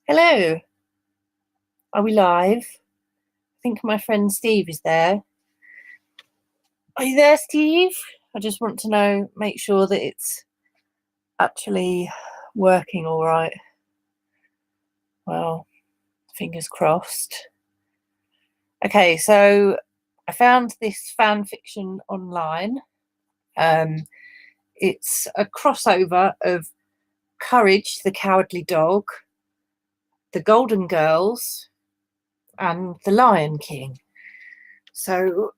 Hello, are we live? I think my friend Steve is there. Are you there, Steve? I just want to know, make sure that it's actually working all right. Well, fingers crossed. Okay, so I found this fan fiction online. It's a crossover of Courage the Cowardly Dog, The Golden Girls, and The Lion King. So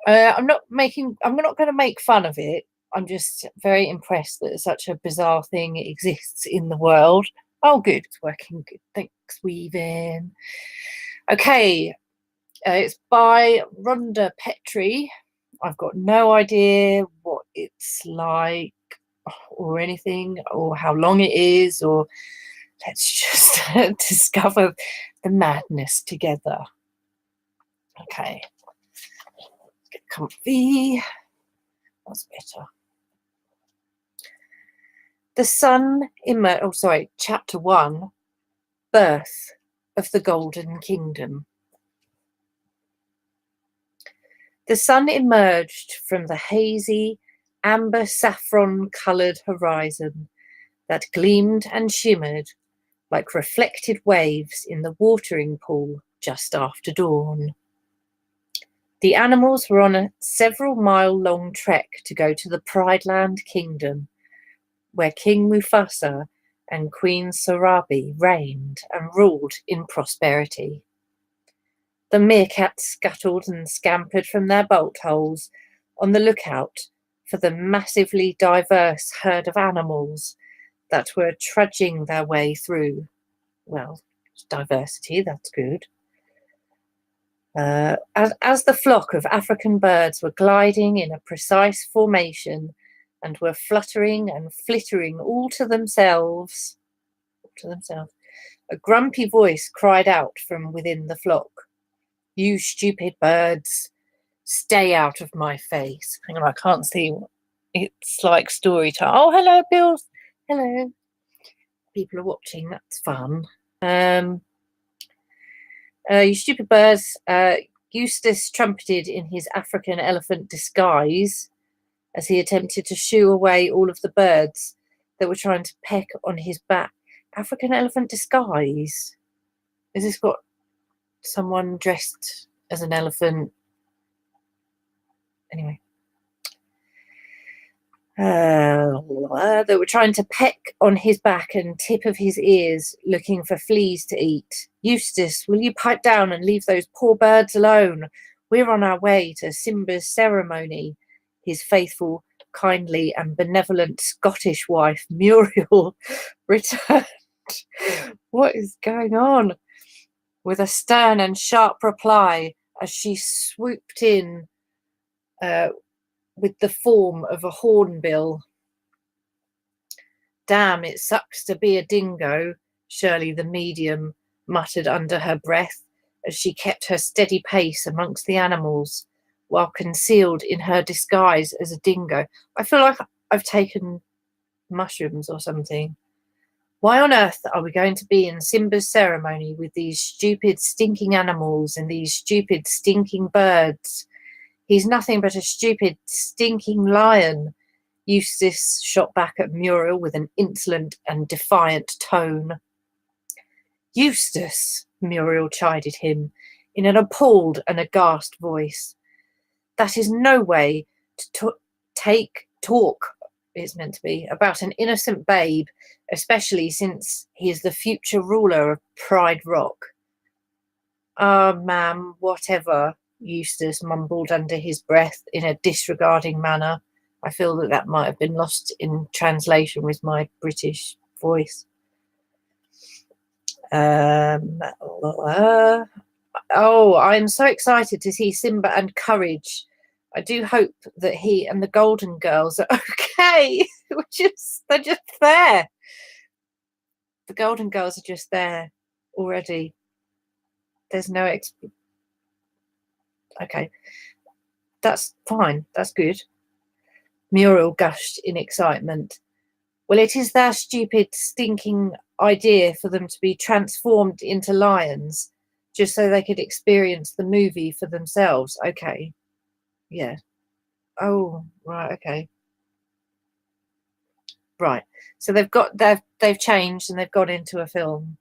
I'm not going to make fun of it. I'm just very impressed that such a bizarre thing exists in the world. Oh, good, it's working. Good, thanks, weaving. Okay, it's by Rhonda Petrie. I've got no idea what it's like or anything, or how long it is, or let's just discover the madness together. Okay, get comfy. That's better. The sun chapter 1, Birth of the Golden Kingdom. The sun emerged from the hazy, amber saffron-coloured horizon that gleamed and shimmered like reflected waves in the watering pool just after dawn. The animals were on a several-mile-long trek to go to the Prideland Kingdom, where King Mufasa and Queen Sarabi reigned and ruled in prosperity. The meerkats scuttled and scampered from their bolt holes on the lookout for the massively diverse herd of animals that were trudging their way through. Well, diversity, that's good. As the flock of African birds were gliding in a precise formation and were fluttering and flittering all to themselves, a grumpy voice cried out from within the flock. "You stupid birds, stay out of my face." Hang on, I can't see. It's like story time. Oh, hello, Bill. Hello. People are watching. That's fun. You stupid birds. Eustace trumpeted in his African elephant disguise as he attempted to shoo away all of the birds that were trying to peck on his back. African elephant disguise? Has this got someone dressed as an elephant? Anyway. They were trying to peck on his back and tip of his ears, looking for fleas to eat. "Eustace, will you pipe down and leave those poor birds alone? We're on our way to Simba's ceremony," his faithful, kindly and benevolent Scottish wife, Muriel, returned. What is going on? With a stern and sharp reply as she swooped in with the form of a hornbill. "Damn, it sucks to be a dingo," Shirley the medium muttered under her breath as she kept her steady pace amongst the animals while concealed in her disguise as a dingo. I feel like I've taken mushrooms or something. Why on earth are we going to be in Simba's ceremony with these stupid, stinking animals and these stupid, stinking birds? He's nothing but a stupid, stinking lion. Eustace shot back at Muriel with an insolent and defiant tone. "Eustace," Muriel chided him in an appalled and aghast voice. "That is no way to talk, it's meant to be, about an innocent babe, especially since he is the future ruler of Pride Rock." Ma'am, whatever," Eustace mumbled under his breath in a disregarding manner. I feel that might have been lost in translation with my British voice. I'm so excited to see Simba and Courage. I do hope that he and the Golden Girls are okay. They're just there. The Golden Girls are just there already. There's no okay. That's fine. That's good. Muriel gushed in excitement. Well, it is their stupid, stinking idea for them to be transformed into lions just so they could experience the movie for themselves. Okay. Yeah. Oh, right. Okay. Right. So they've changed and they've gone into a film.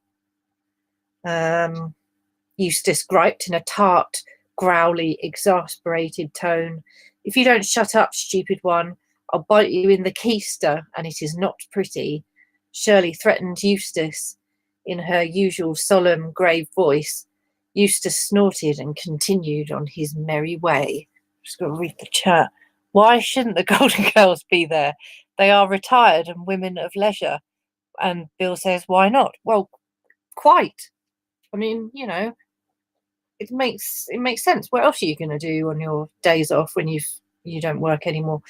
Eustace griped in a tart, growly, exasperated tone. If you don't shut up, stupid one, I'll bite you in the keister, and it is not pretty. Shirley threatened Eustace in her usual solemn, grave voice. Eustace snorted and continued on his merry way. Just got to read the chat. Why shouldn't the Golden Girls be there? They are retired and women of leisure. And Bill says, why not? Well, quite. I mean, it makes sense. What else are you going to do on your days off when you don't work anymore?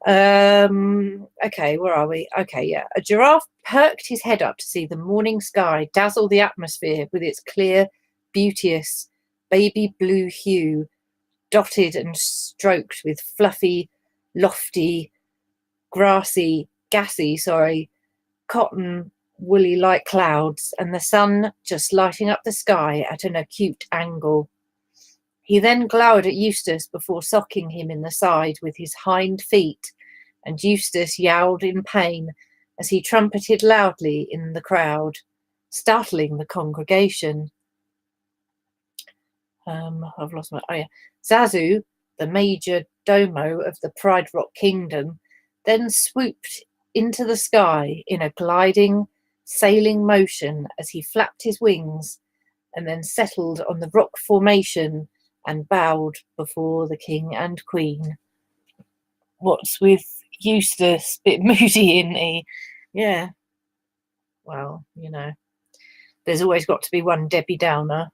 Okay, where are we? Okay, yeah. A giraffe perked his head up to see the morning sky dazzle the atmosphere with its clear, beauteous, baby blue hue, dotted and stroked with fluffy, lofty, gassy, cotton woolly like clouds, and the sun just lighting up the sky at an acute angle. He then glowered at Eustace before socking him in the side with his hind feet, and Eustace yowled in pain as he trumpeted loudly in the crowd, startling the congregation. I've lost my... Oh, yeah. Zazu, the major domo of the Pride Rock Kingdom, then swooped into the sky in a gliding, sailing motion as he flapped his wings and then settled on the rock formation and bowed before the king and queen. What's with Eustace? Bit moody, isn't he? Yeah. Well, there's always got to be one Debbie Downer.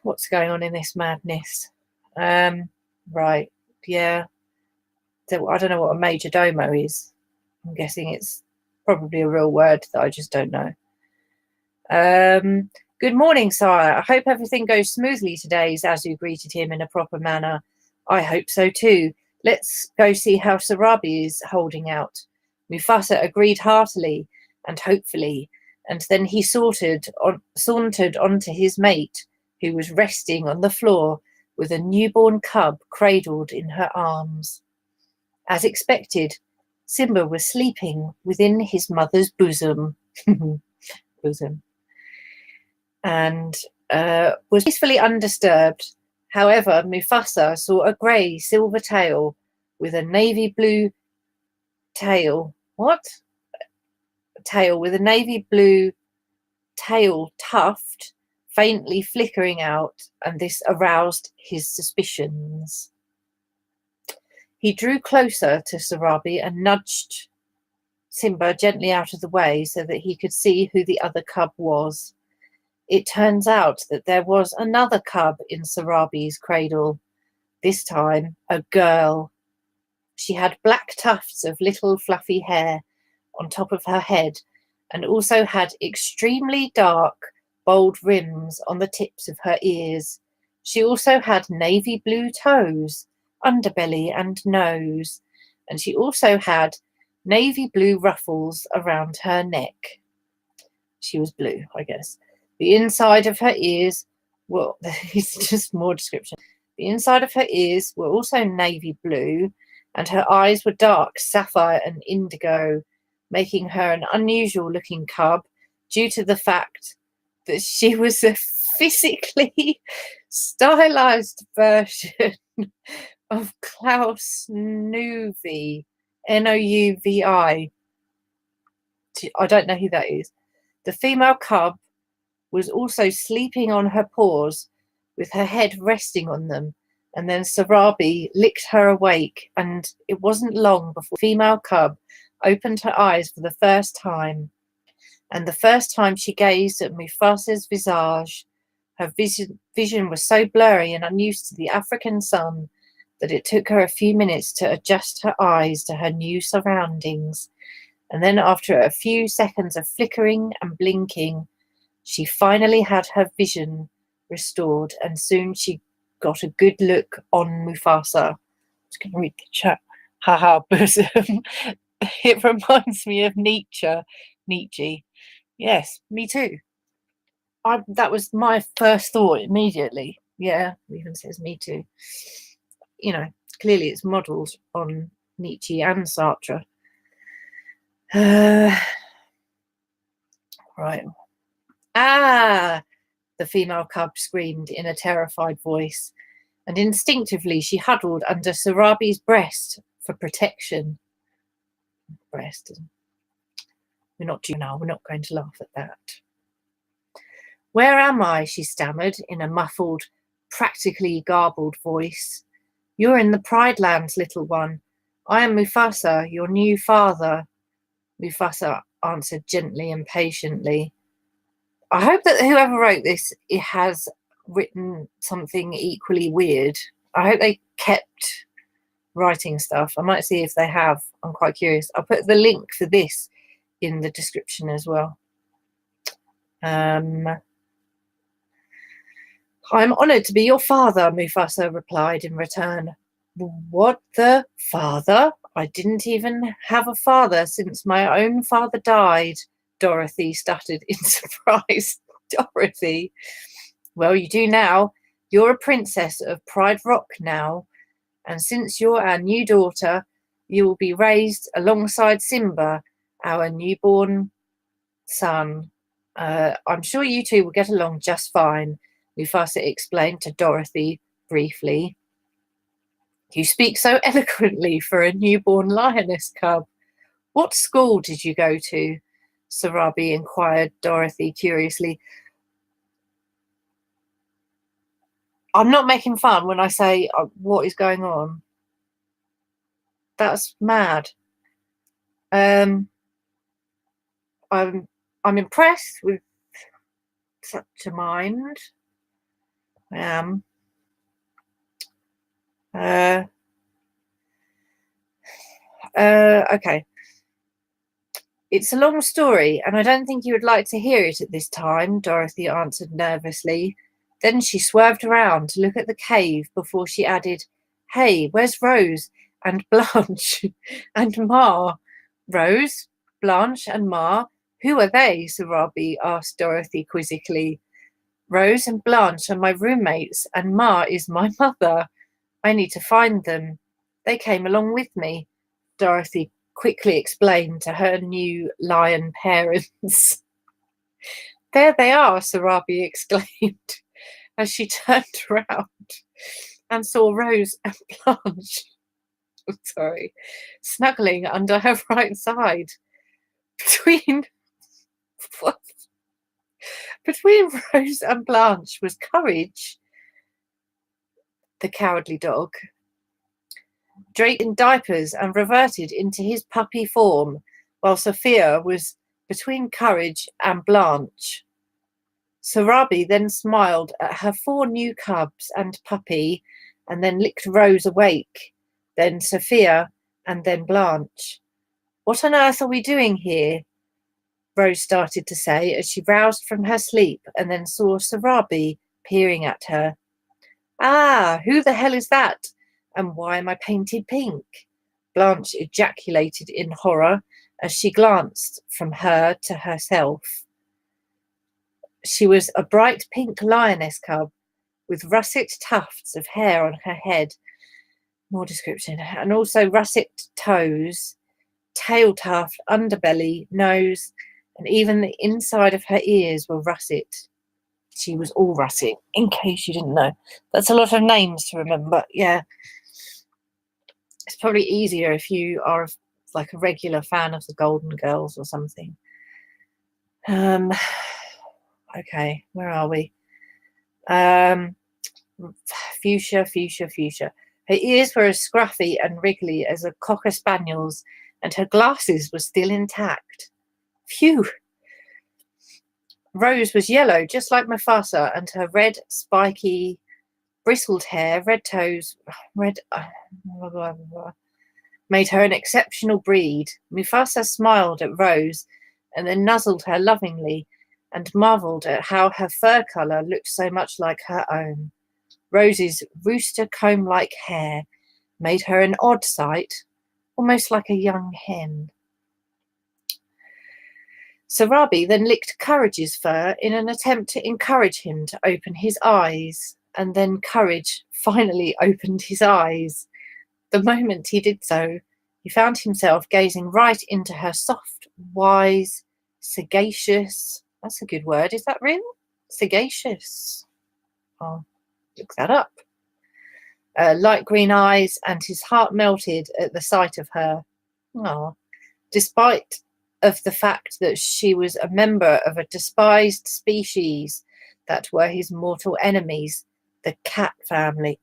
What's going on in this madness? Right. Yeah. So I don't know what a major domo is. I'm guessing it's probably a real word that I just don't know. Good morning, sire. I hope everything goes smoothly today, Zazu greeted him in a proper manner. I hope so too. Let's go see how Sarabi is holding out. Mufasa agreed heartily and hopefully, and then he sauntered onto his mate, who was resting on the floor with a newborn cub cradled in her arms. As expected, Simba was sleeping within his mother's bosom. And was peacefully undisturbed. However, Mufasa saw a grey silver tail with a navy blue tail. What? Tail with a navy blue tail tuft faintly flickering out, and this aroused his suspicions. He drew closer to Sarabi and nudged Simba gently out of the way so that he could see who the other cub was. It turns out that there was another cub in Sarabi's cradle, this time a girl. She had black tufts of little fluffy hair on top of her head and also had extremely dark, bold rims on the tips of her ears. She also had navy blue toes, underbelly and nose, and she also had navy blue ruffles around her neck. She was blue, I guess. The inside of her ears were, it's just more description. The inside of her ears were also navy blue, and her eyes were dark sapphire and indigo, making her an unusual looking cub due to the fact that she was a physically stylized version of Klaus Nouvi, Nouvi. I don't know who that is. The female cub was also sleeping on her paws with her head resting on them, and then Sarabi licked her awake, and it wasn't long before the female cub opened her eyes for the first time. And the first time she gazed at Mufasa's visage, her vision was so blurry and unused to the African sun that it took her a few minutes to adjust her eyes to her new surroundings. And then after a few seconds of flickering and blinking, she finally had her vision restored, and soon she got a good look on Mufasa. I was going to read the chat. Haha, bosom. It reminds me of Nietzsche. Yes, me too. That was my first thought immediately. Yeah, it even says me too. You know, clearly it's modelled on Nietzsche and Sartre. Right. Ah, the female cub screamed in a terrified voice, and instinctively she huddled under Sarabi's breast for protection. Breast. We're not going to laugh at that. Where am I? She stammered in a muffled, practically garbled voice. You're in the Pride Lands, little one. I am Mufasa, your new father. Mufasa answered gently and patiently. I hope that whoever wrote this has written something equally weird. I hope they kept writing stuff. I might see if they have. I'm quite curious. I'll put the link for this in the description as well. I'm honoured to be your father, Mufasa replied in return. What the father? I didn't even have a father since my own father died, Dorothy stuttered in surprise. Dorothy? Well, you do now. You're a princess of Pride Rock now, and since you're our new daughter, you will be raised alongside Simba, our newborn son. I'm sure you two will get along just fine, Mufasa explained to Dorothy briefly. You speak so eloquently for a newborn lioness cub. What school did you go to? Sarabi inquired Dorothy curiously. I'm not making fun when I say what is going on. That's mad. I'm impressed with such a mind. I am. Okay. It's a long story, and I don't think you would like to hear it at this time, Dorothy answered nervously. Then she swerved around to look at the cave before she added, Hey, where's Rose and Blanche and Ma? Rose, Blanche and Ma? Who are they? Sarabi asked Dorothy quizzically. Rose and Blanche are my roommates, and Ma is my mother. I need to find them. They came along with me, Dorothy quickly explained to her new lion parents. There they are, Sarabi exclaimed as she turned around and saw Rose and Blanche snuggling under her right side. Between Rose and Blanche was Courage, the cowardly dog, draped in diapers and reverted into his puppy form, while Sophia was between Courage and Blanche. Sarabi then smiled at her 4 new cubs and puppy, and then licked Rose awake, then Sophia, and then Blanche. What on earth are we doing here? Rose started to say as she roused from her sleep and then saw Sarabi peering at her. Ah, who the hell is that? And why am I painted pink? Blanche ejaculated in horror as she glanced from her to herself. She was a bright pink lioness cub with russet tufts of hair on her head. More description. And also russet toes, tail tuft, underbelly, nose, and even the inside of her ears were russet. She was all russet, in case you didn't know. That's a lot of names to remember. Yeah. It's probably easier if you are like a regular fan of the Golden Girls or something. Okay, where are we? Fuchsia. Her ears were as scruffy and wriggly as a cocker spaniel's, and her glasses were still intact. Phew! Rose was yellow, just like Mufasa, and her red, spiky, bristled hair, red toes, made her an exceptional breed. Mufasa smiled at Rose and then nuzzled her lovingly and marvelled at how her fur colour looked so much like her own. Rose's rooster comb-like hair made her an odd sight. almost like a young hen. Sarabi then licked Courage's fur in an attempt to encourage him to open his eyes, and then Courage finally opened his eyes. The moment he did so, he found himself gazing right into her soft, wise, sagacious, that's a good word, is that real? Sagacious. I'll look that up. Light green eyes, and his heart melted at the sight of her. Oh, despite of the fact that she was a member of a despised species that were his mortal enemies, the cat family.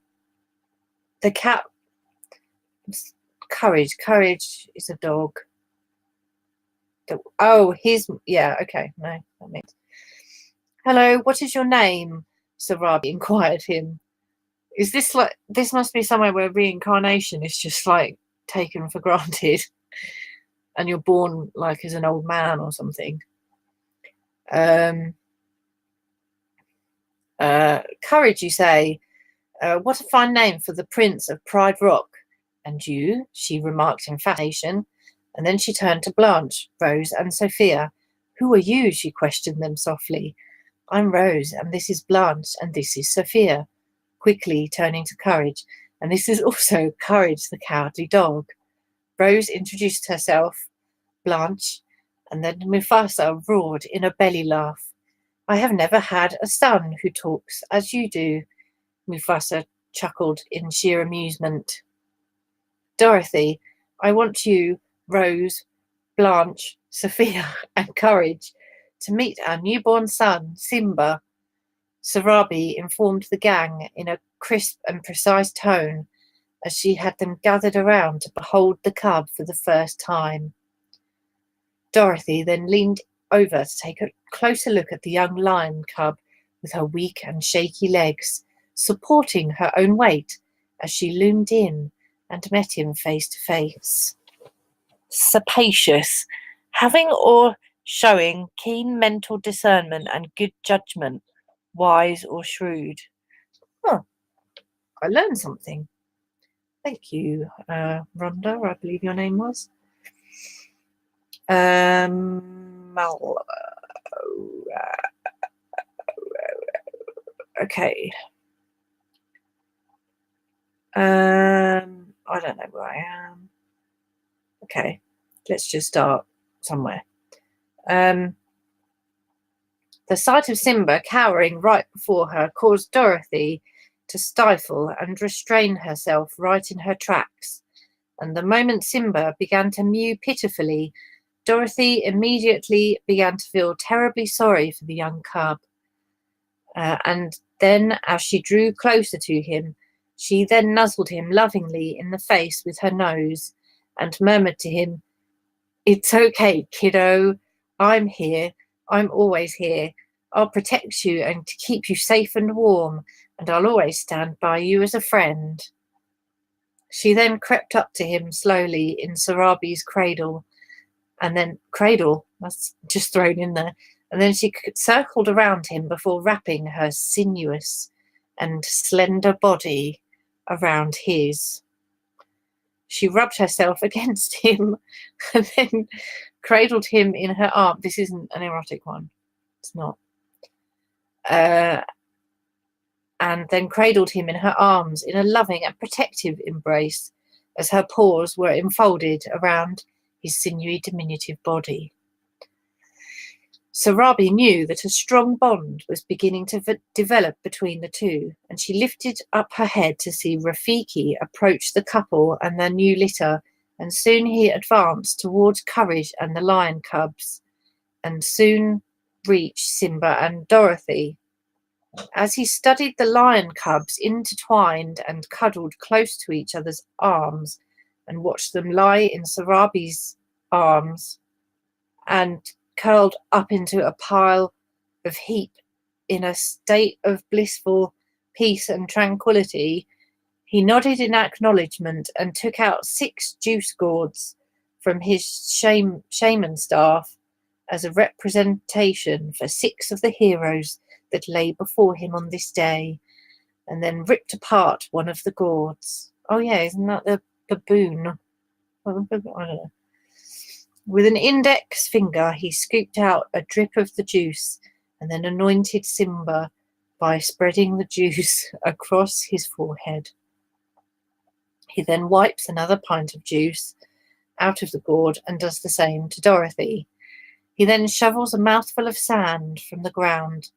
The cat... Courage is a dog. Yeah, okay, no, that makes... Hello, what is your name? Sarabi inquired him. Is this like... This must be somewhere where reincarnation is just like taken for granted. And you're born like as an old man or something. Courage, you say? What a fine name for the Prince of Pride Rock. And you? She remarked in fascination. And then she turned to Blanche, Rose, and Sophia. Who are you? She questioned them softly. I'm Rose, and this is Blanche, and this is Sophia. Quickly turning to Courage. And this is also Courage, the cowardly dog. Rose introduced herself, Blanche, and then Mufasa roared in a belly laugh. I have never had a son who talks as you do. Mufasa chuckled in sheer amusement. Dorothy, I want you, Rose, Blanche, Sophia, and Courage to meet our newborn son, Simba. Sarabi informed the gang in a crisp and precise tone as she had them gathered around to behold the cub for the first time. Dorothy then leaned over to take a closer look at the young lion cub with her weak and shaky legs, supporting her own weight as she loomed in and met him face to face. Sapacious, having or showing keen mental discernment and good judgment, wise or shrewd. Huh, I learned something. Thank you, Rhonda, I believe your name was. Okay. I don't know where I am. Okay, let's just start somewhere. The sight of Simba cowering right before her caused Dorothy to stifle and restrain herself right in her tracks. And the moment Simba began to mew pitifully, Dorothy immediately began to feel terribly sorry for the young cub. And then, as she drew closer to him, she then nuzzled him lovingly in the face with her nose and murmured to him, It's okay, kiddo. I'm here. I'm always here. I'll protect you and keep you safe and warm, and I'll always stand by you as a friend. She then crept up to him slowly in Sarabi's cradle, and then that's just thrown in there, and then she circled around him before wrapping her sinuous and slender body around his. She rubbed herself against him and then cradled him in her arm. This isn't an erotic one. It's not. And then cradled him in her arms in a loving and protective embrace as her paws were enfolded around his sinewy diminutive body. Sarabi knew that a strong bond was beginning to develop between the two, and she lifted up her head to see Rafiki approach the couple and their new litter, and soon he advanced towards Courage and the lion cubs, and soon reached Simba and Dorothy. As he studied the lion cubs intertwined and cuddled close to each other's arms, and watched them lie in Sarabi's arms and curled up into a pile of heap in a state of blissful peace and tranquility, he nodded in acknowledgement and took out 6 juice gourds from his shaman staff as a representation for 6 of the heroes that lay before him on this day, and then ripped apart one of the gourds. Oh yeah, isn't that the baboon? I don't know. With an index finger, he scooped out a drip of the juice and then anointed Simba by spreading the juice across his forehead. He then wipes another pint of juice out of the gourd and does the same to Dorothy. He then shovels a mouthful of sand from the ground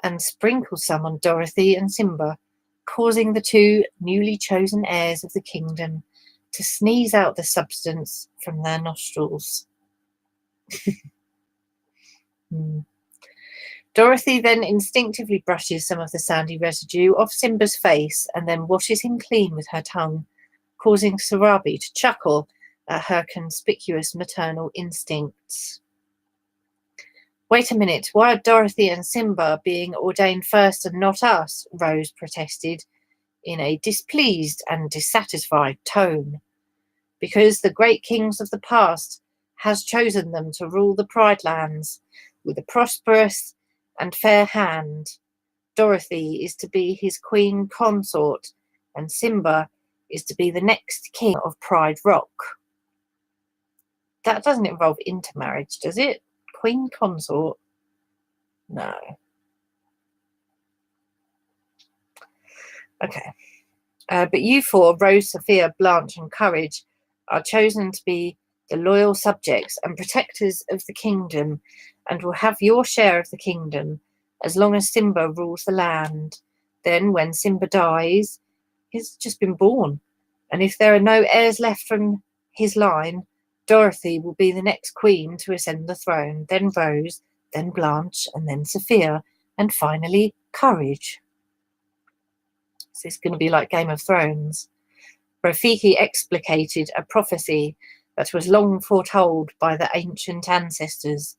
and sprinkles some on Dorothy and Simba, causing the two newly chosen heirs of the kingdom to sneeze out the substance from their nostrils. Dorothy then instinctively brushes some of the sandy residue off Simba's face and then washes him clean with her tongue, causing Sarabi to chuckle at her conspicuous maternal instincts. Wait a minute, why are Dorothy and Simba being ordained first and not us? Rose protested in a displeased and dissatisfied tone. Because the great kings of the past has chosen them to rule the Pride Lands with a prosperous and fair hand. Dorothy is to be his queen consort, and Simba is to be the next king of Pride Rock. That doesn't involve intermarriage, does it? Queen consort? No. Okay. But you four, Rose, Sophia, Blanche, and Courage, are chosen to be the loyal subjects and protectors of the kingdom, and will have your share of the kingdom as long as Simba rules the land. Then, when Simba dies, he's just been born, and if there are no heirs left from his line, Dorothy will be the next queen to ascend the throne, then Rose, then Blanche, and then Sophia, and finally Courage. So it's going to be like Game of Thrones. Rafiki explicated a prophecy that was long foretold by the ancient ancestors.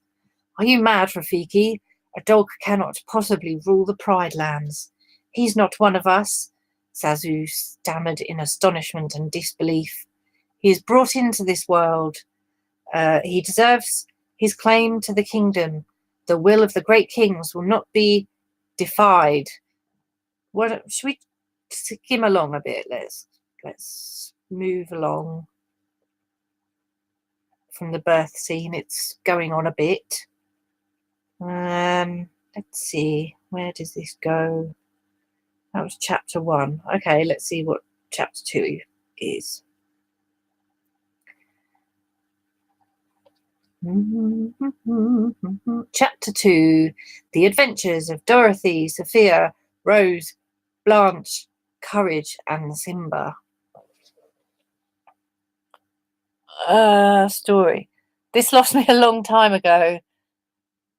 Are you mad, Rafiki? A dog cannot possibly rule the Pride Lands. He's not one of us, Zazu stammered in astonishment and disbelief. He is brought into this world. He deserves his claim to the kingdom. The will of the great kings will not be defied. Should we skim along a bit? Let's move along from the birth scene. It's going on a bit. Let's see. Where does this go? That was chapter 1. Okay, let's see what chapter 2 is. Chapter 2. The Adventures of Dorothy, Sophia, Rose, Blanche, Courage, and Simba. Story. This lost me a long time ago,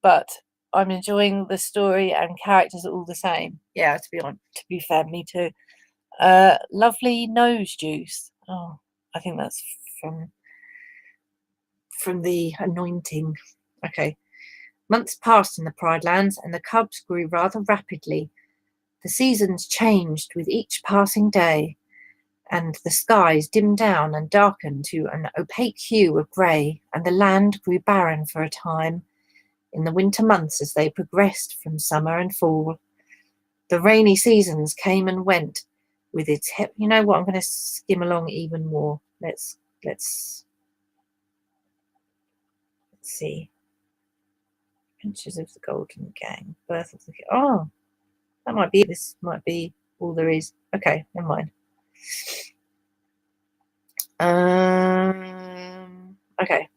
but I'm enjoying the story and characters all the same. Yeah, to be fair, me too. Lovely nose juice. Oh, I think that's from the anointing. Okay. Months passed in the Pride Lands, and the cubs grew rather rapidly. The seasons changed with each passing day, and the skies dimmed down and darkened to an opaque hue of grey, and the land grew barren for a time in the winter months as they progressed from summer and fall. The rainy seasons came and went with its you know what, I'm going to skim along even more. Let's see. Adventures of the Golden Gang, Birth of the King. Oh, that might be it. This might be all there is. Okay, never mind. Okay.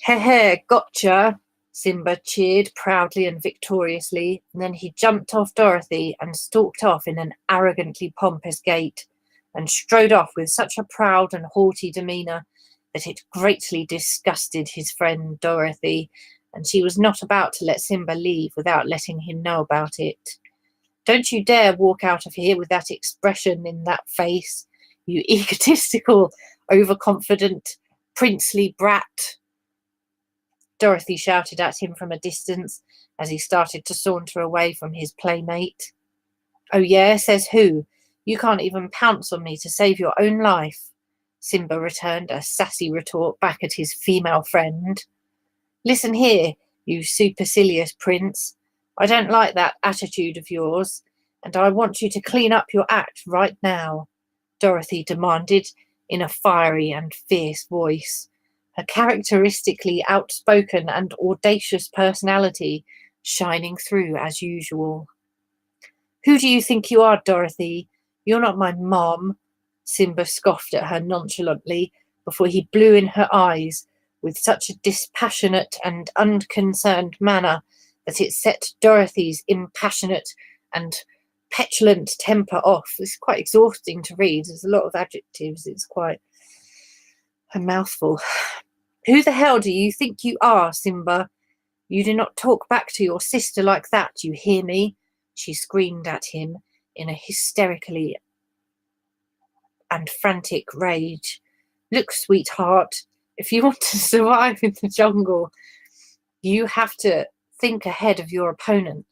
He, gotcha, Simba cheered proudly and victoriously, and then he jumped off Dorothy and stalked off in an arrogantly pompous gait, and strode off with such a proud and haughty demeanour that it greatly disgusted his friend Dorothy, and she was not about to let Simba leave without letting him know about it. Don't you dare walk out of here with that expression in that face, you egotistical, overconfident, princely brat, Dorothy shouted at him from a distance as he started to saunter away from his playmate. Oh yeah, says who? You can't even pounce on me to save your own life, Simba returned a sassy retort back at his female friend. Listen here, you supercilious prince. I don't like that attitude of yours, and I want you to clean up your act right now. Dorothy demanded in a fiery and fierce voice, her characteristically outspoken and audacious personality shining through as usual. "Who do you think you are, Dorothy? You're not my mom," Simba scoffed at her nonchalantly before he blew in her eyes with such a dispassionate and unconcerned manner that it set Dorothy's impassionate and petulant temper off. It's quite exhausting to read. There's a lot of adjectives. It's quite a mouthful. "Who the hell do you think you are, Simba? You do not talk back to your sister like that, you hear me?" she screamed at him in a hysterically and frantic rage. "Look, sweetheart, if you want to survive in the jungle, you have to think ahead of your opponent,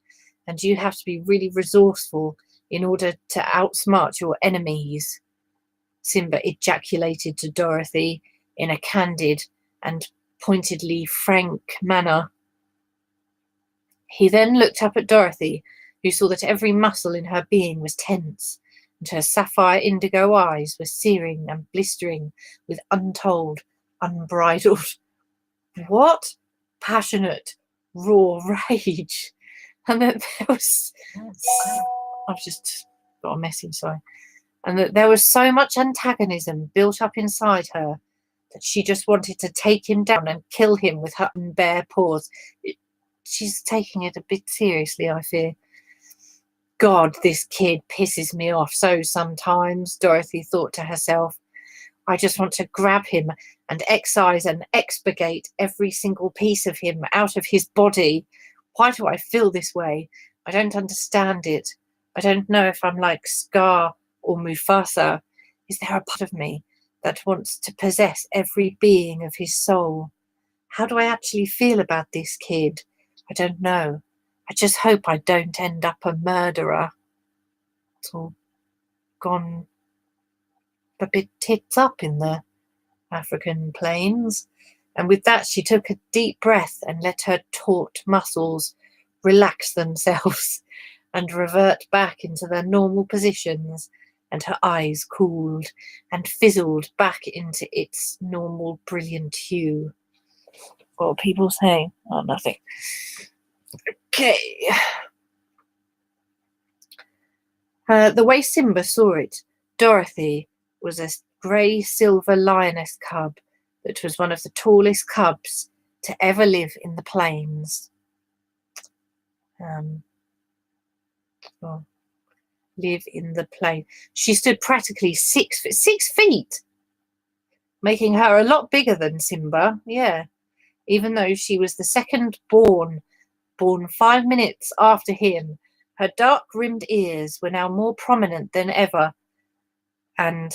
and you have to be really resourceful in order to outsmart your enemies," Simba ejaculated to Dorothy in a candid and pointedly frank manner. He then looked up at Dorothy, who saw that every muscle in her being was tense, and her sapphire indigo eyes were searing and blistering with untold, unbridled, what? Passionate, raw rage. And that there was... I've just got a message, sorry. And that there was so much antagonism built up inside her that she just wanted to take him down and kill him with her bare paws. She's taking it a bit seriously, I fear. "God, this kid pisses me off so sometimes," Dorothy thought to herself. "I just want to grab him and excise and expurgate every single piece of him out of his body. Why do I feel this way? I don't understand it. I don't know if I'm like Scar or Mufasa. Is there a part of me that wants to possess every being of his soul? How do I actually feel about this kid? I don't know. I just hope I don't end up a murderer." It's all gone a bit tits up in the African plains. And with that, she took a deep breath and let her taut muscles relax themselves and revert back into their normal positions, and her eyes cooled and fizzled back into its normal brilliant hue. What are people saying? Oh, nothing. Okay. The way Simba saw it, Dorothy was a grey-silver lioness cub that was one of the tallest cubs to ever live in the plains. Live in the plain. She stood practically 6 feet, making her a lot bigger than Simba. Yeah, even though she was the second born 5 minutes after him. Her dark-rimmed ears were now more prominent than ever and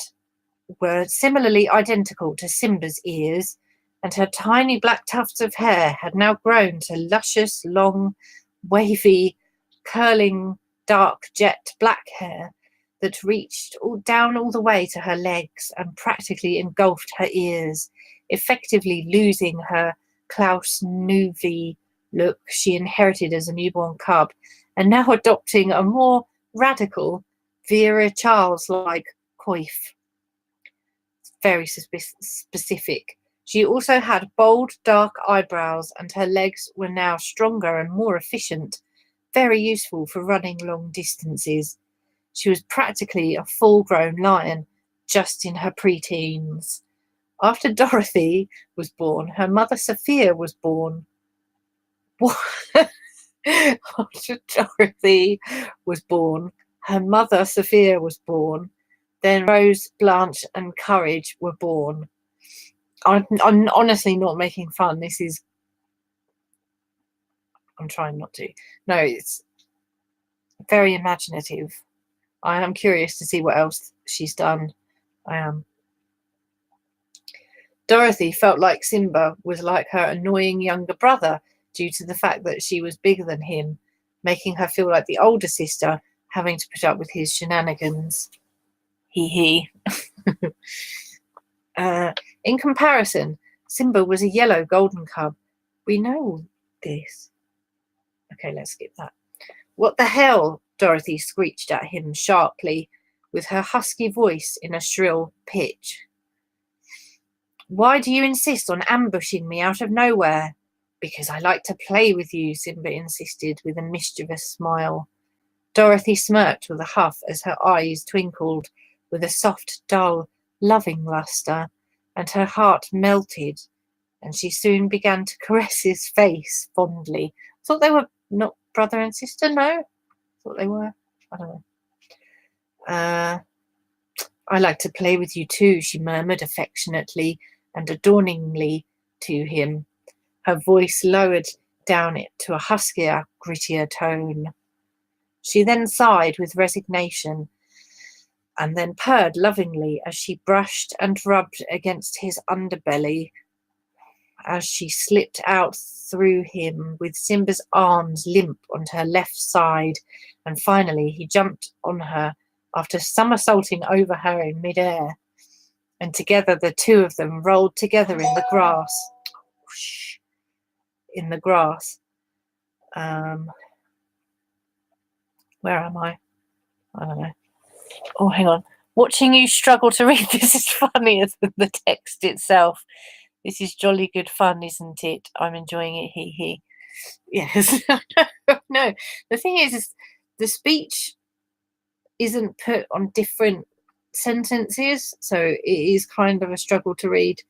were similarly identical to Simba's ears, and her tiny black tufts of hair had now grown to luscious, long, wavy, curling, dark jet black hair that reached down all the way to her legs and practically engulfed her ears, effectively losing her Klaus Nuvi look she inherited as a newborn cub, and now adopting a more radical Vera Charles-like coif. Very specific. She also had bold, dark eyebrows, and her legs were now stronger and more efficient, very useful for running long distances. She was practically a full-grown lion, just in her pre-teens. After Dorothy was born, her mother Sophia was born. After Dorothy was born, her mother Sophia was born. Then Rose, Blanche, and Courage were born. I'm honestly not making fun. I'm trying not to. No, it's very imaginative. I am curious to see what else she's done. I am. Dorothy felt like Simba was like her annoying younger brother due to the fact that she was bigger than him, making her feel like the older sister having to put up with his shenanigans. Hee. In comparison, Simba was a yellow golden cub. We know this. Okay, let's skip that. "What the hell?" Dorothy screeched at him sharply, with her husky voice in a shrill pitch. "Why do you insist on ambushing me out of nowhere?" "Because I like to play with you," Simba insisted with a mischievous smile. Dorothy smirked with a huff as her eyes twinkled with a soft, dull, loving lustre, and her heart melted, and she soon began to caress his face fondly. Thought they were not brother and sister, no? Thought they were. I don't know. "I like to play with you too," she murmured affectionately and adorningly to him, her voice lowered down it to a huskier, grittier tone. She then sighed with resignation and then purred lovingly as she brushed and rubbed against his underbelly as she slipped out through him with Simba's arms limp onto her left side, and finally he jumped on her after somersaulting over her in midair, and together the two of them rolled together in the grass. Whoosh, in the grass. Where am I? I don't know. Oh, hang on. Watching you struggle to read this is funnier than the text itself. This is jolly good fun, isn't it? I'm enjoying it, hee hee. Yes. No, the thing is the speech isn't put on different sentences, so it is kind of a struggle to read.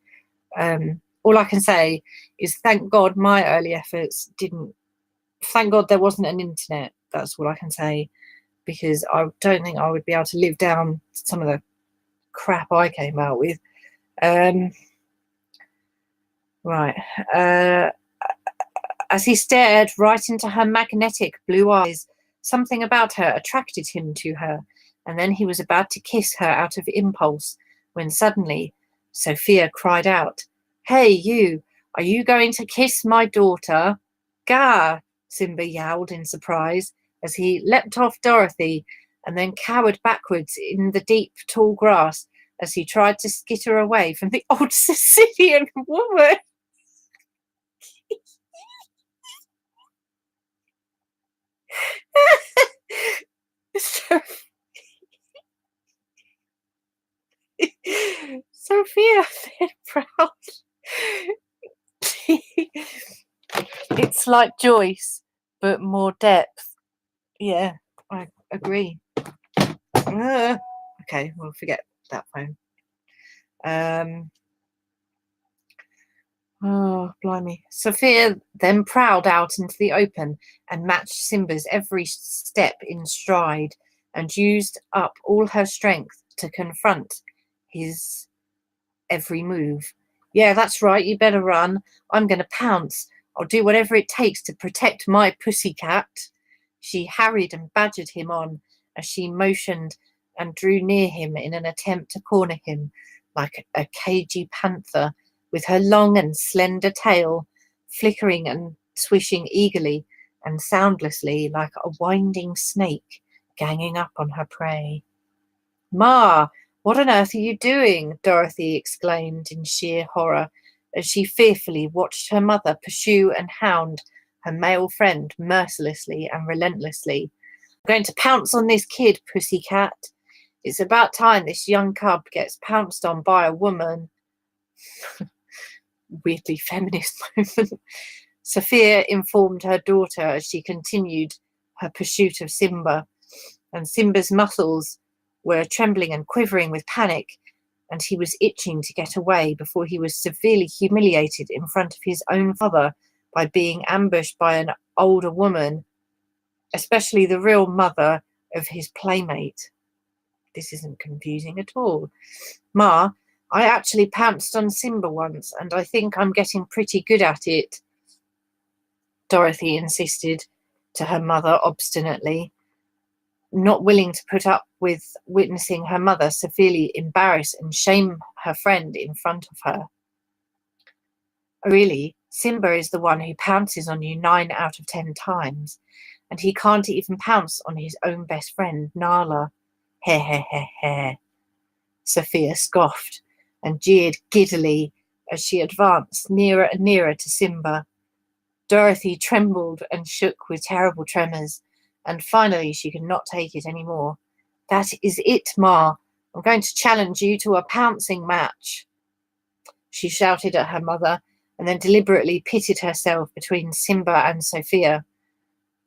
All I can say is thank God my early efforts didn't. Thank God there wasn't an internet. That's all I can say, because I don't think I would be able to live down some of the crap I came out with. Right. As he stared right into her magnetic blue eyes, something about her attracted him to her, and then he was about to kiss her out of impulse when suddenly Sophia cried out, "Hey, you! Are you going to kiss my daughter?" "Gah!" Simba yowled in surprise as he leapt off Dorothy and then cowered backwards in the deep, tall grass as he tried to skitter away from the old Sicilian woman. Sophia said proud. It's like Joyce, but more depth. Yeah, I agree. Okay, we'll forget that phone. Oh, blimey. Sophia then prowled out into the open and matched Simba's every step in stride and used up all her strength to confront his every move. "Yeah, that's right, you better run. I'm going to pounce. I'll do whatever it takes to protect my pussycat." She harried and badgered him on as she motioned and drew near him in an attempt to corner him like a cagey panther, with her long and slender tail flickering and swishing eagerly and soundlessly like a winding snake ganging up on her prey. "Ma, what on earth are you doing?" Dorothy exclaimed in sheer horror as she fearfully watched her mother pursue and hound her male friend mercilessly and relentlessly. "I'm going to pounce on this kid, pussycat. It's about time this young cub gets pounced on by a woman." Weirdly feminist moment. Sophia informed her daughter as she continued her pursuit of Simba, and Simba's muscles were trembling and quivering with panic, and he was itching to get away before he was severely humiliated in front of his own father by being ambushed by an older woman, especially the real mother of his playmate. This isn't confusing at all. "Ma, I actually pounced on Simba once, and I think I'm getting pretty good at it," Dorothy insisted to her mother obstinately, not willing to put up with witnessing her mother severely embarrass and shame her friend in front of her. "Really, Simba is the one who pounces on you 9 out of 10 times, and he can't even pounce on his own best friend, Nala." "Heh heh heh heh," Sophia scoffed and jeered giddily as she advanced nearer and nearer to Simba. Dorothy trembled and shook with terrible tremors, and finally she could not take it any more. That is it, Ma. I'm going to challenge you to a pouncing match. She shouted at her mother and then deliberately pitted herself between Simba and Sophia.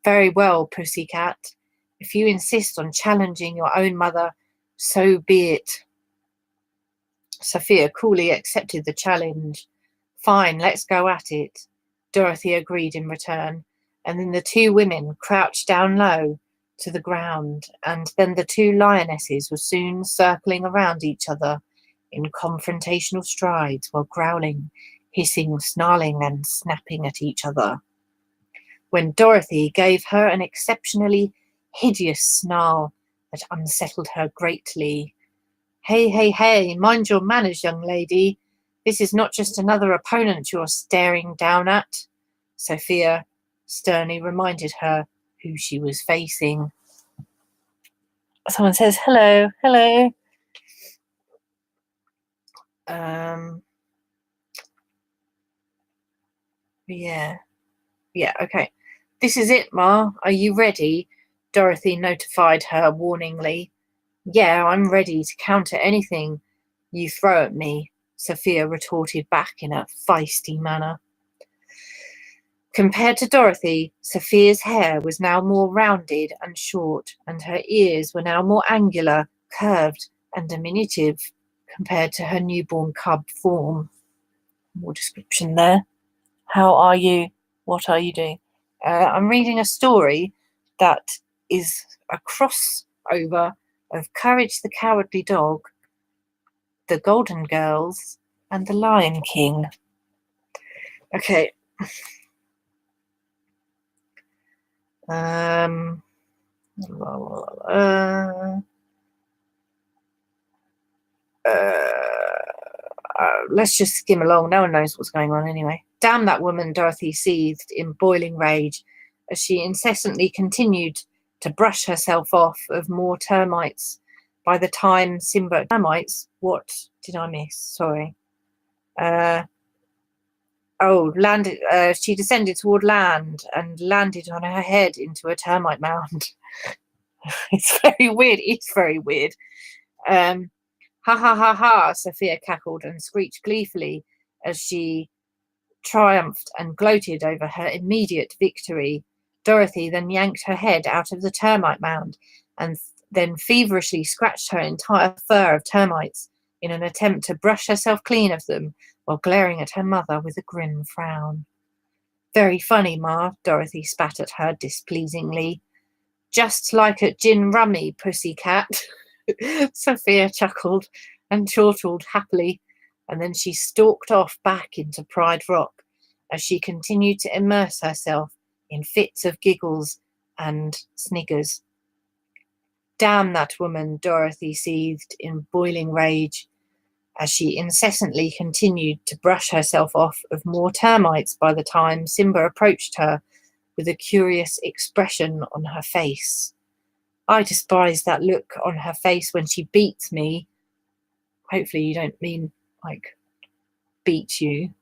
Very well, Pussycat. If you insist on challenging your own mother, so be it. Sophia coolly accepted the challenge. Fine, let's go at it. Dorothy agreed in return, and then the two women crouched down low to the ground, and then the two lionesses were soon circling around each other in confrontational strides while growling, hissing, snarling, and snapping at each other. When Dorothy gave her an exceptionally hideous snarl that unsettled her greatly. Hey, hey, hey, mind your manners, young lady. This is not just another opponent you're staring down at. Sophia sternly reminded her who she was facing. Someone says, hello, hello. Yeah, okay. This is it, Ma. Are you ready? Dorothy notified her warningly. Yeah, I'm ready to counter anything you throw at me, Sophia retorted back in a feisty manner. Compared to Dorothy, Sophia's hair was now more rounded and short, and her ears were now more angular, curved, and diminutive compared to her newborn cub form. More description there. How are you? What are you doing? I'm reading a story that is a crossover of Courage the Cowardly Dog, The Golden Girls, and The Lion King. Okay. Let's just skim along. No one knows what's going on anyway. Damn that woman, Dorothy seethed in boiling rage as she incessantly continued to brush herself off of more termites. By the time Simba... Termites? What did I miss? Sorry. Landed. She descended toward land and landed on her head into a termite mound. It's very weird. It's very weird. Ha ha ha ha, Sophia cackled and screeched gleefully as she triumphed and gloated over her immediate victory. Dorothy then yanked her head out of the termite mound and then feverishly scratched her entire fur of termites in an attempt to brush herself clean of them while glaring at her mother with a grim frown. Very funny, Ma, Dorothy spat at her displeasingly. Just like at gin rummy, Pussycat. Sophia chuckled and chortled happily, and then she stalked off back into Pride Rock as she continued to immerse herself in fits of giggles and sniggers. Damn that woman, Dorothy seethed in boiling rage as she incessantly continued to brush herself off of more termites by the time Simba approached her with a curious expression on her face. I despise that look on her face when she beats me. Hopefully you don't mean, like, beat you.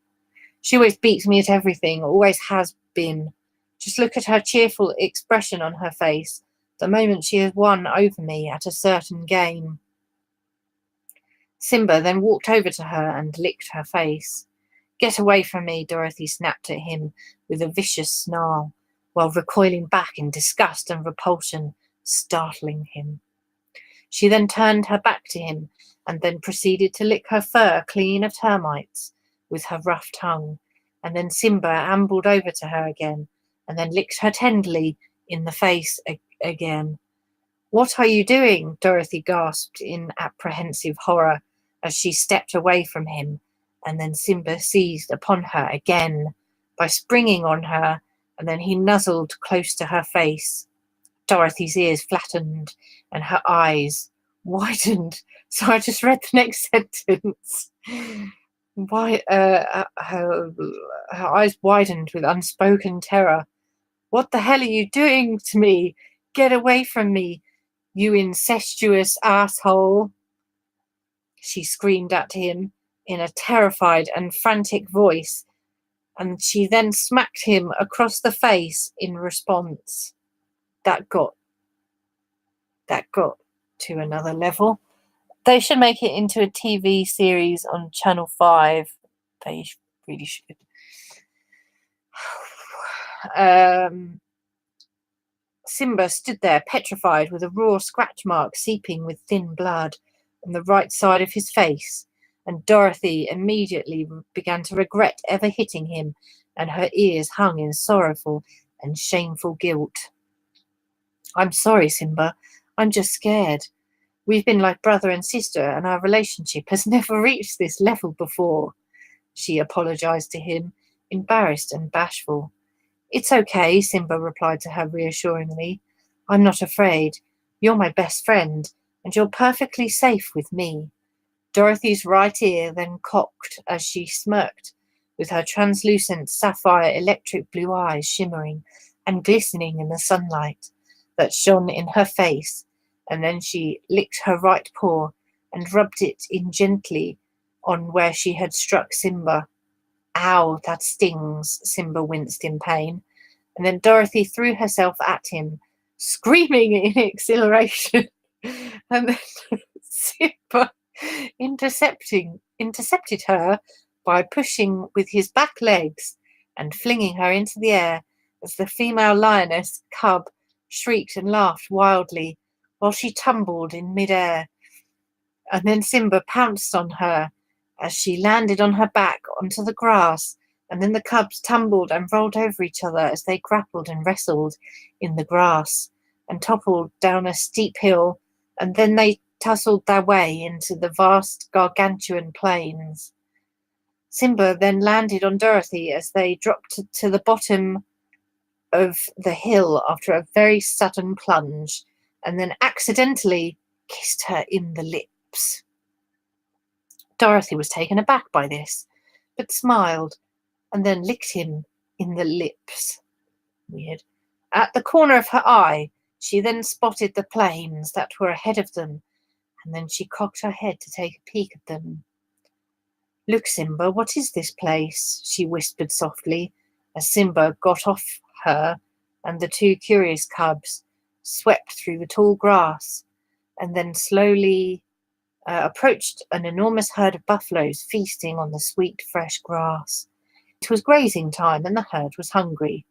She always beats me at everything, always has been. Just look at her cheerful expression on her face the moment she has won over me at a certain game. Simba then walked over to her and licked her face. Get away from me, Dorothy snapped at him with a vicious snarl, while recoiling back in disgust and repulsion, startling him. She then turned her back to him and then proceeded to lick her fur clean of termites with her rough tongue, and then Simba ambled over to her again and then licked her tenderly in the face again. What are you doing? Dorothy gasped in apprehensive horror as she stepped away from him, and then Simba seized upon her again by springing on her, and then he nuzzled close to her face. Dorothy's ears flattened and her eyes widened. So I just read the next sentence. Her eyes widened with unspoken terror. What the hell are you doing to me? Get away from me, you incestuous asshole, she screamed at him in a terrified and frantic voice, and she then smacked him across the face in response. That got to another level. They should make it into a TV series on Channel 5. They really should. Simba stood there petrified, with a raw scratch mark seeping with thin blood on the right side of his face, and Dorothy immediately began to regret ever hitting him, and her ears hung in sorrowful and shameful guilt. "I'm sorry, Simba. I'm just scared. We've been like brother and sister, and our relationship has never reached this level before," she apologized to him, embarrassed and bashful. "It's okay," Simba replied to her reassuringly. "I'm not afraid. You're my best friend, and you're perfectly safe with me." Dorothy's right ear then cocked as she smirked, with her translucent sapphire electric blue eyes shimmering and glistening in the sunlight that shone in her face, and then she licked her right paw and rubbed it in gently on where she had struck Simba. "Ow, that stings," Simba winced in pain, and then Dorothy threw herself at him, screaming in exhilaration, and then Simba intercepted her by pushing with his back legs and flinging her into the air as the female lioness cub shrieked and laughed wildly while she tumbled in midair. And then Simba pounced on her as she landed on her back onto the grass, and then the cubs tumbled and rolled over each other as they grappled and wrestled in the grass and toppled down a steep hill, and then they tussled their way into the vast gargantuan plains. Simba then landed on Dorothy as they dropped to the bottom of the hill after a very sudden plunge, and then accidentally kissed her in the lips. Dorothy was taken aback by this, but smiled, and then licked him in the lips. Weird. At the corner of her eye, she then spotted the plains that were ahead of them, and then she cocked her head to take a peek at them. "Look, Simba, what is this place?" she whispered softly, as Simba got off her, and the two curious cubs swept through the tall grass, and then slowly approached an enormous herd of buffaloes feasting on the sweet, fresh grass. It was grazing time, and the herd was hungry.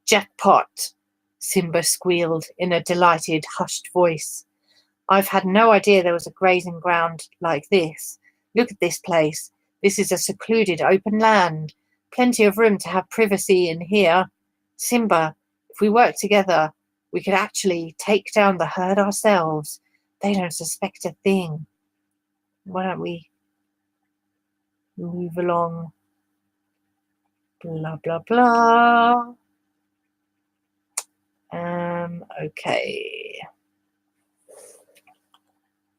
"Jackpot!" Simba squealed in a delighted, hushed voice. "I've had no idea there was a grazing ground like this. Look at this place. This is a secluded open land. Plenty of room to have privacy in here. Simba, if we work together, we could actually take down the herd ourselves. They don't suspect a thing. Why don't we move along?" Blah, blah, blah. Okay.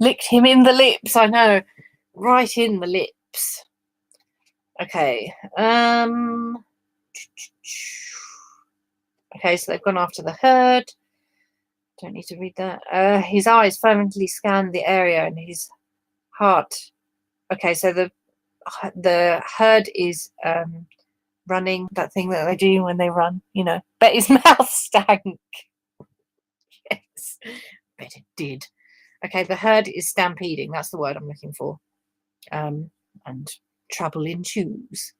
Licked him in the lips, I know. Right in the lips. Okay. Okay, so they've gone after the herd. Don't need to read that. His eyes fervently scanned the area, and his heart. Okay, so the herd is running, that thing that they do when they run, Bet his mouth stank. Yes, bet it did. Okay, the herd is stampeding. That's the word I'm looking for. And trouble ensues.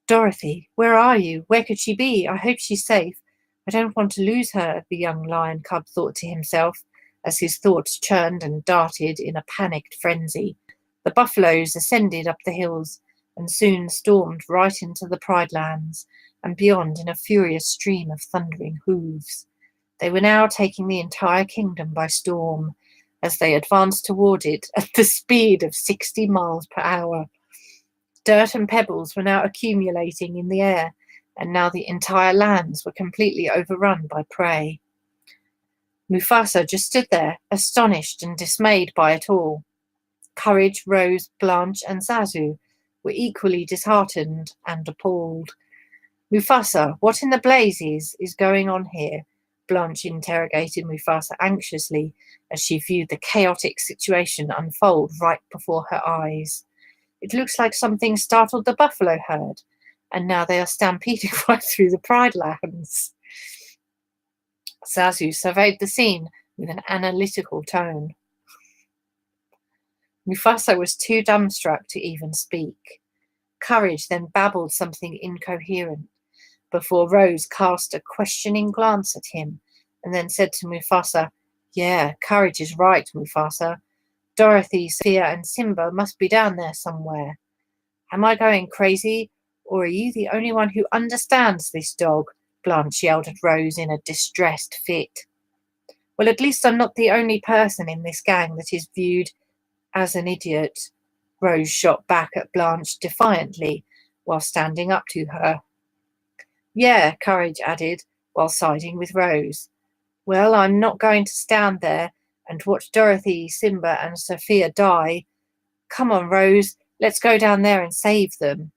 "Dorothy, where are you? Where could she be? I hope she's safe. I don't want to lose her," the young lion cub thought to himself, as his thoughts churned and darted in a panicked frenzy. The buffaloes ascended up the hills and soon stormed right into the Pride Lands and beyond in a furious stream of thundering hooves. They were now taking the entire kingdom by storm as they advanced toward it at the speed of 60 miles per hour. Dirt and pebbles were now accumulating in the air, and now the entire lands were completely overrun by prey. Mufasa just stood there, astonished and dismayed by it all. Courage, Rose, Blanche, and Zazu were equally disheartened and appalled. "Mufasa, what in the blazes is going on here?" Blanche interrogated Mufasa anxiously as she viewed the chaotic situation unfold right before her eyes. "It looks like something startled the buffalo herd, and now they are stampeding right through the Pride Lands." Zazu surveyed the scene with an analytical tone. Mufasa was too dumbstruck to even speak. Courage then babbled something incoherent before Rose cast a questioning glance at him and then said to Mufasa, "Yeah, Courage is right, Mufasa. Dorothy, Sophia, and Simba must be down there somewhere. Am I going crazy, or are you the only one who understands this dog?" Blanche yelled at Rose in a distressed fit. "Well, at least I'm not the only person in this gang that is viewed as an idiot," Rose shot back at Blanche defiantly while standing up to her. "Yeah," Courage added while siding with Rose. "Well, I'm not going to stand there and watch Dorothy, Simba, and Sophia die. Come on, Rose, let's go down there and save them."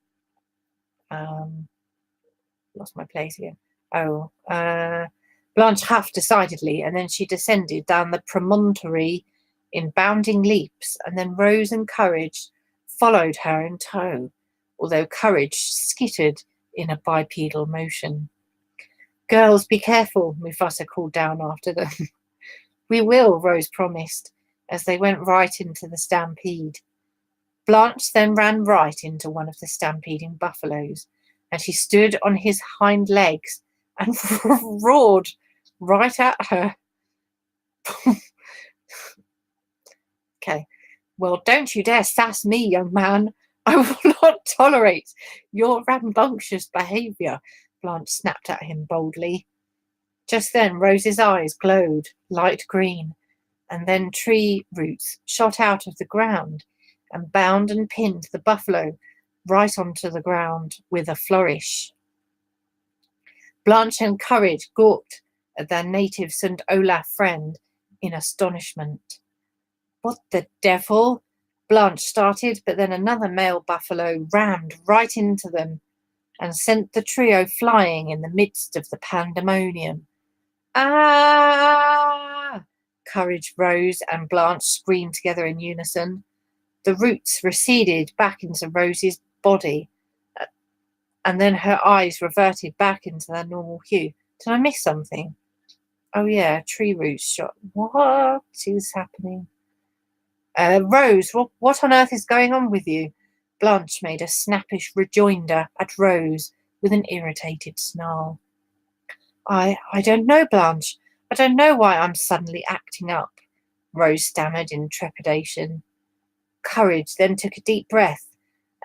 Lost my place here. Blanche huffed decidedly, and then she descended down the promontory in bounding leaps, and then Rose and Courage followed her in tow, although Courage skittered in a bipedal motion. "Girls, be careful," Mufasa called down after them. "We will," Rose promised, as they went right into the stampede. Blanche then ran right into one of the stampeding buffaloes, and he stood on his hind legs and roared right at her. Okay, "Well, don't you dare sass me, young man. I will not tolerate your rambunctious behaviour," Blanche snapped at him boldly. Just then Rose's eyes glowed light green, and then tree roots shot out of the ground and bound and pinned the buffalo right onto the ground with a flourish. Blanche and Courage gawked at their native St. Olaf friend in astonishment. "What the devil?" Blanche started, but then another male buffalo rammed right into them and sent the trio flying in the midst of the pandemonium. "Ah!" Courage, Rose, and Blanche screamed together in unison. The roots receded back into Rose's body, and then her eyes reverted back into their normal hue. Did I miss something? Oh yeah, tree roots shot. What is happening? "Rose, what on earth is going on with you?" Blanche made a snappish rejoinder at Rose with an irritated snarl. I don't know, Blanche. I don't know why I'm suddenly acting up," Rose stammered in trepidation. Courage then took a deep breath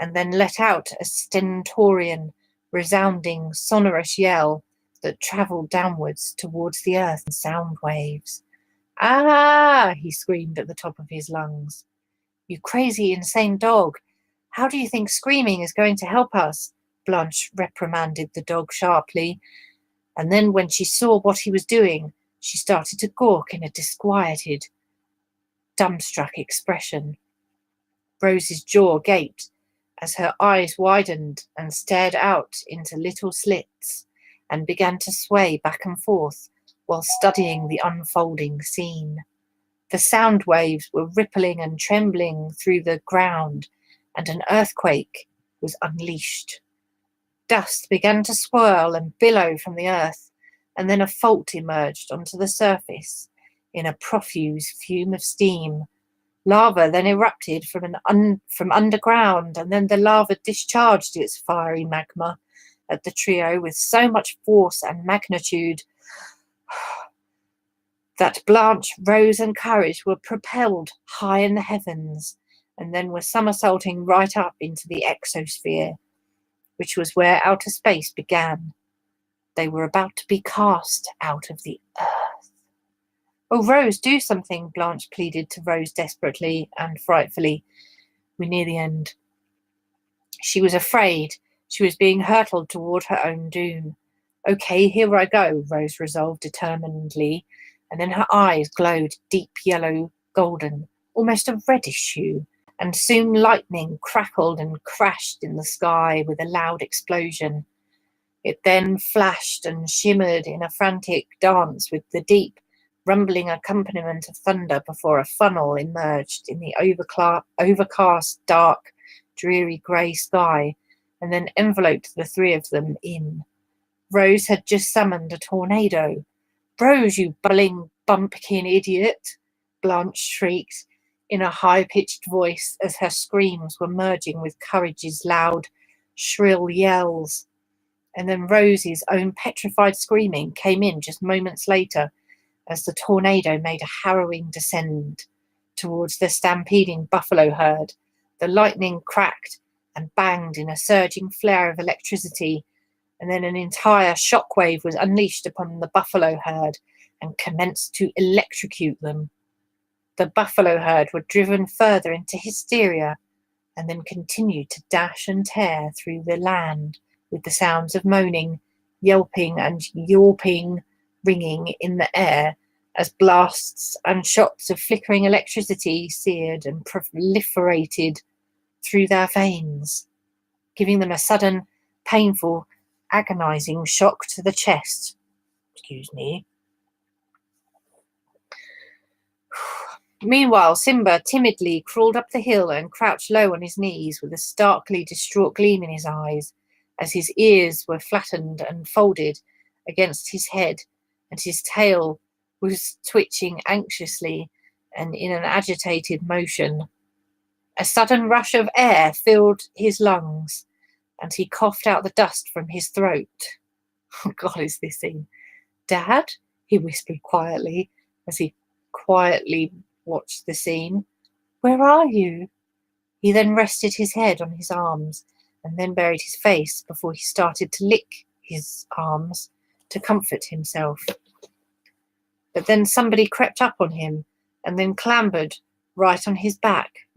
and then let out a stentorian, resounding, sonorous yell that travelled downwards towards the earth in sound waves. "Ah!" he screamed at the top of his lungs. "You crazy, insane dog. How do you think screaming is going to help us?" Blanche reprimanded the dog sharply, and then when she saw what he was doing, she started to gawk in a disquieted, dumbstruck expression. Rose's jaw gaped as her eyes widened and stared out into little slits and began to sway back and forth while studying the unfolding scene. The sound waves were rippling and trembling through the ground, and an earthquake was unleashed. Dust began to swirl and billow from the earth, and then a fault emerged onto the surface in a profuse fume of steam. Lava then erupted from underground, and then the lava discharged its fiery magma at the trio with so much force and magnitude that Blanche, Rose, and Courage were propelled high in the heavens, and then were somersaulting right up into the exosphere, which was where outer space began. They were about to be cast out of the earth. "Oh, Rose, do something," Blanche pleaded to Rose desperately and frightfully. "We're near the end." She was afraid she was being hurtled toward her own doom. "Okay, here I go," Rose resolved determinedly, and then her eyes glowed deep yellow golden, almost a reddish hue, and soon lightning crackled and crashed in the sky with a loud explosion. It then flashed and shimmered in a frantic dance with the deep, rumbling accompaniment of thunder before a funnel emerged in the overcast, dark, dreary grey sky, and then enveloped the three of them in. Rose had just summoned a tornado. "Rose, you bubbling bumpkin idiot!" Blanche shrieked. in a high-pitched voice as her screams were merging with Courage's loud, shrill yells. And then Rosie's own petrified screaming came in just moments later as the tornado made a harrowing descent towards the stampeding buffalo herd. The lightning cracked and banged in a surging flare of electricity, and then an entire shockwave was unleashed upon the buffalo herd and commenced to electrocute them. The buffalo herd were driven further into hysteria and then continued to dash and tear through the land with the sounds of moaning, yelping and yawping ringing in the air as blasts and shots of flickering electricity seared and proliferated through their veins, giving them a sudden, painful, agonizing shock to the chest. Excuse me. Meanwhile, Simba timidly crawled up the hill and crouched low on his knees with a starkly distraught gleam in his eyes as his ears were flattened and folded against his head and his tail was twitching anxiously and in an agitated motion. A sudden rush of air filled his lungs and he coughed out the dust from his throat. Oh God, is this scene? Dad? He whispered quietly as he quietly watched the scene. Where are you? He then rested his head on his arms and then buried his face before he started to lick his arms to comfort himself. But then somebody crept up on him and then clambered right on his back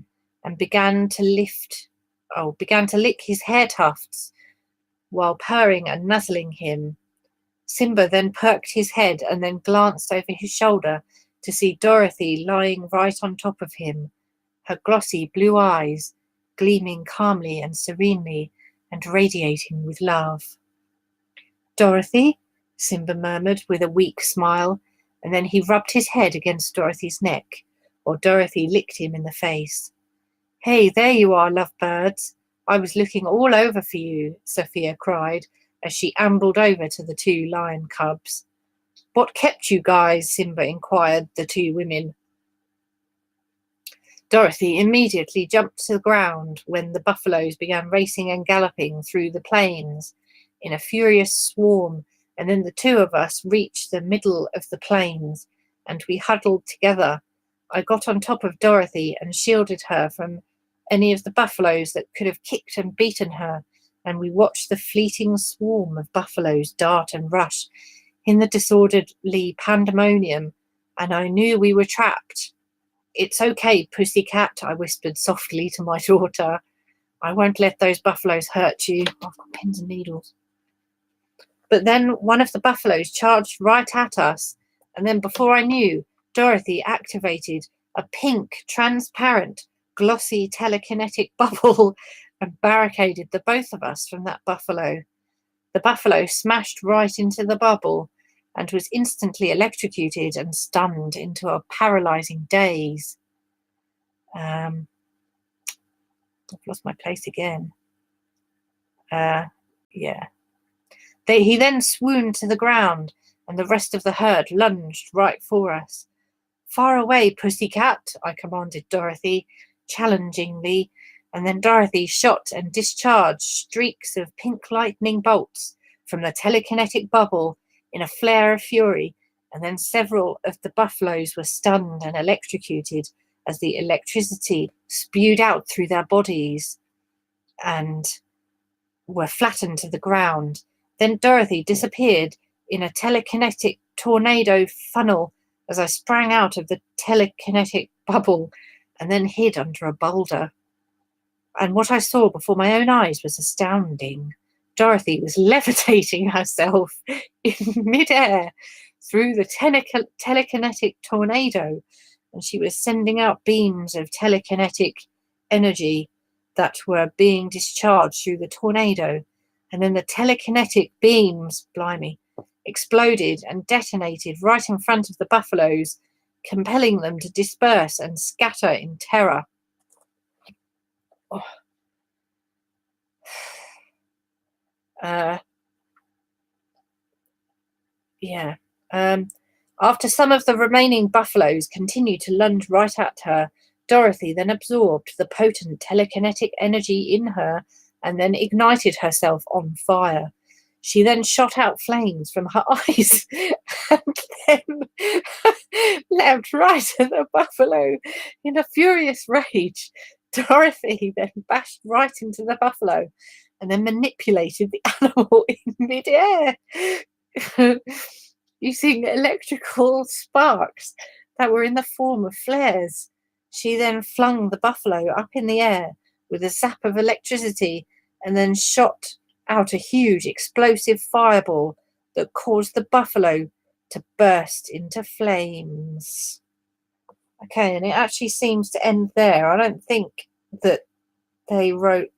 and began to lick his hair tufts while purring and nuzzling him. Simba then perked his head and then glanced over his shoulder to see Dorothy lying right on top of him, her glossy blue eyes gleaming calmly and serenely and radiating with love. Dorothy? Simba murmured with a weak smile, and then he rubbed his head against Dorothy's neck, while Dorothy licked him in the face. Hey, there you are, lovebirds. I was looking all over for you, Sophia cried as she ambled over to the two lion cubs. What kept you guys? Simba inquired the two women. Dorothy immediately jumped to the ground when the buffaloes began racing and galloping through the plains in a furious swarm, and then the two of us reached the middle of the plains and we huddled together. I got on top of Dorothy and shielded her from any of the buffaloes that could have kicked and beaten her, and we watched the fleeting swarm of buffaloes dart and rush in the disorderly pandemonium, and I knew we were trapped. It's okay, pussycat, I whispered softly to my daughter. I won't let those buffaloes hurt you. I've got pins and needles. But then one of the buffaloes charged right at us, and then before I knew, Dorothy activated a pink, transparent, glossy telekinetic bubble and barricaded the both of us from that buffalo. The buffalo smashed right into the bubble and was instantly electrocuted and stunned into a paralyzing daze. I've lost my place again. He then swooned to the ground, and the rest of the herd lunged right for us. Far away, pussycat, I commanded Dorothy, challengingly, and then Dorothy shot and discharged streaks of pink lightning bolts from the telekinetic bubble in a flare of fury, and then several of the buffaloes were stunned and electrocuted as the electricity spewed out through their bodies and were flattened to the ground. Then Dorothy disappeared in a telekinetic tornado funnel as I sprang out of the telekinetic bubble and then hid under a boulder. And what I saw before my own eyes was astounding. Dorothy was levitating herself in midair through the telekinetic tornado, and she was sending out beams of telekinetic energy that were being discharged through the tornado. And then the telekinetic beams, blimey, exploded and detonated right in front of the buffaloes, compelling them to disperse and scatter in terror. Oh. After some of the remaining buffaloes continued to lunge right at her, Dorothy then absorbed the potent telekinetic energy in her and then ignited herself on fire. She then shot out flames from her eyes and then leapt right at the buffalo in a furious rage. Dorothy then bashed right into the buffalo and then manipulated the animal in midair using electrical sparks that were in the form of flares. She then flung the buffalo up in the air with a zap of electricity and then shot out a huge explosive fireball that caused the buffalo to burst into flames. Okay, and it actually seems to end there. I don't think that they wrote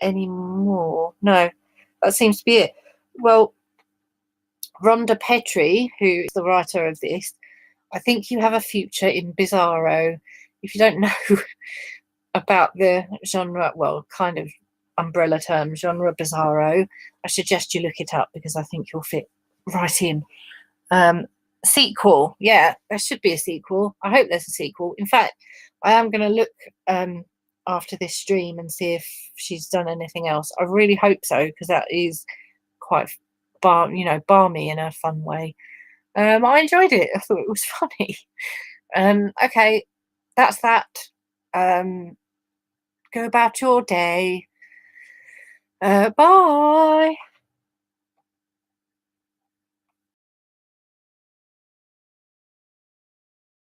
any more. No, that seems to be it. Well, Rhonda Petrie, who is the writer of this, I think you have a future in Bizarro. If you don't know about the genre, well, kind of umbrella term, genre Bizarro, I suggest you look it up because I think you'll fit right in. Sequel, yeah, there should be a sequel. I hope there's a sequel. In fact, I am going to look after this stream and see if she's done anything else. I really hope so, because that is quite balmy in a fun way. I enjoyed it. I thought it was funny. Okay, that's that. Go about your day. Bye.